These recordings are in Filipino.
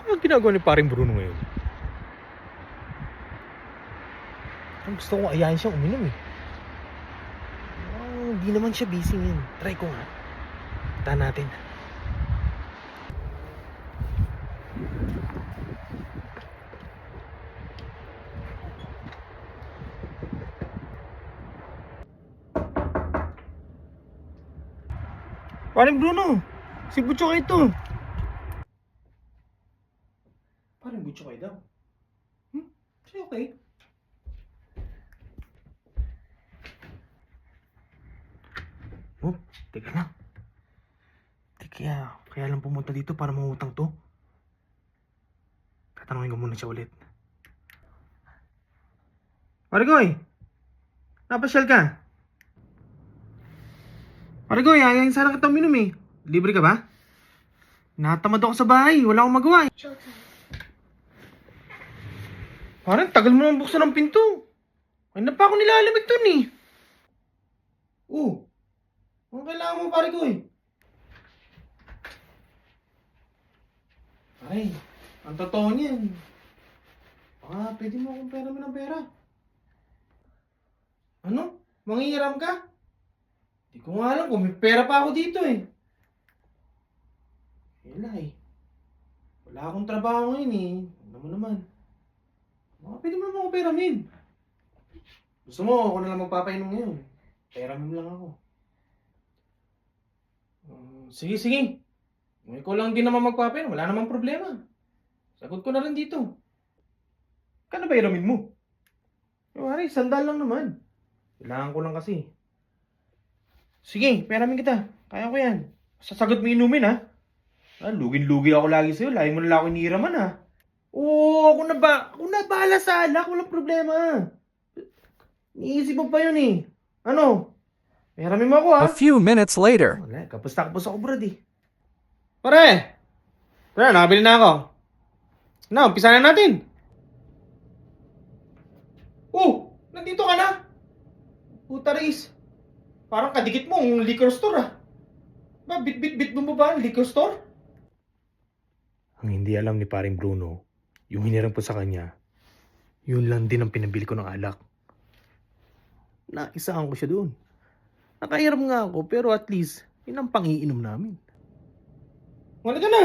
Ano ang ginagawa ni paring Bruno ngayon? Ang gusto kong ayahin siyang uminom eh. Hindi naman siya busy ngayon. Try ko nga. Puntahan natin. Paring Bruno! Si Butchokay ito! Paring Butchokay daw? Siya okay? Oh, teka lang. Kaya lang pumunta dito para mangutang to. Tatanungin ko muna siya ulit. Parigoy! Napasyal ka? Parigoy, ayayin sana kita uminom eh. Libre ka ba? Natamad ako sa bahay. Wala akong magawa eh. Parang tagal mo nang buksan ng pinto. Ay na pa ako nilalamig dun eh. Ang kailangan mo Parigoy? Ay, ang totoo niyan. Pwede mo akong pera ng pera. Ano? Manghihiram ka? Di ko nga alam kung may pera pa ako dito eh. Wala eh. Wala akong trabaho ngayon eh. Ano mo naman? Pwede mo naman ako peramin. Gusto mo, ako na lang magpapainom ngayon. Peramin lang ako. Sige. Kung ikaw lang din naman magpapainom, wala namang problema. Sagot ko na rin dito. Kano ba iramin mo? Wari, sandal lang naman. Kailangan ko lang kasi. Sige, peramin kita. Kaya ko yan. Sasagot mo inumin ha. Lugin-lugi ako lagi sa'yo. Lagi mo na lang ako inihiraman ha. Ako na bahala sa alak. Walang problema. Iniisip mo pa yun eh. Ano? Peramin mo ako ha. A few minutes later. Wala, kapos ako brad eh. Pare! Nakabili na ako. Umpisa na natin. Nandito ka na. Puta Riz. Parang kadikit mo ang liquor store ah. Bit mo ba ang liquor store? Ang hindi alam ni paring Bruno, yung hiniram ko sa kanya, yun lang din ang pinabili ko ng alak. Naisahan ko siya doon. Nakahiram nga ako, pero at least, yun ang pangiinom namin. Wala ka na!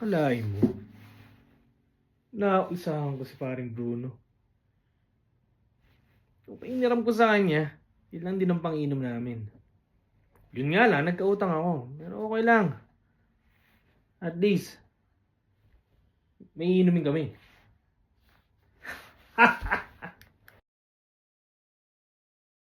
Alay mo. Nausahan ko si paring Bruno. Kung painiram ko sa kanya, yun lang din ang panginom namin. Yun nga lang, nagkautang ako. Pero okay lang. At least, may inumin kami.